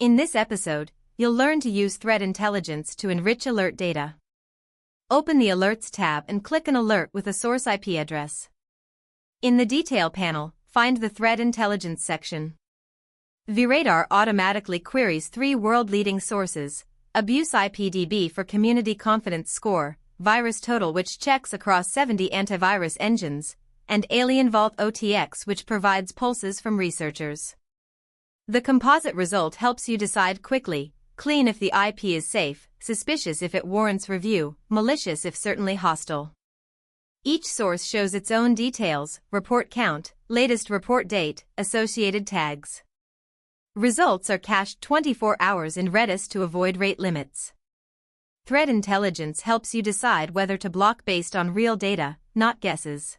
In this episode, you'll learn to use threat intelligence to enrich alert data. Open the Alerts tab and click an alert with a source IP address. In the Detail panel, find the Threat Intelligence section. VRadar automatically queries 3 world-leading sources: AbuseIPDB for Community Confidence Score, VirusTotal which checks across 70 antivirus engines, and AlienVault OTX which provides pulses from researchers. The composite result helps you decide quickly: clean if the IP is safe, suspicious if it warrants review, malicious if certainly hostile. Each source shows its own details: report count, latest report date, associated tags. Results are cached 24 hours in Redis to avoid rate limits. Threat intelligence helps you decide whether to block based on real data, not guesses.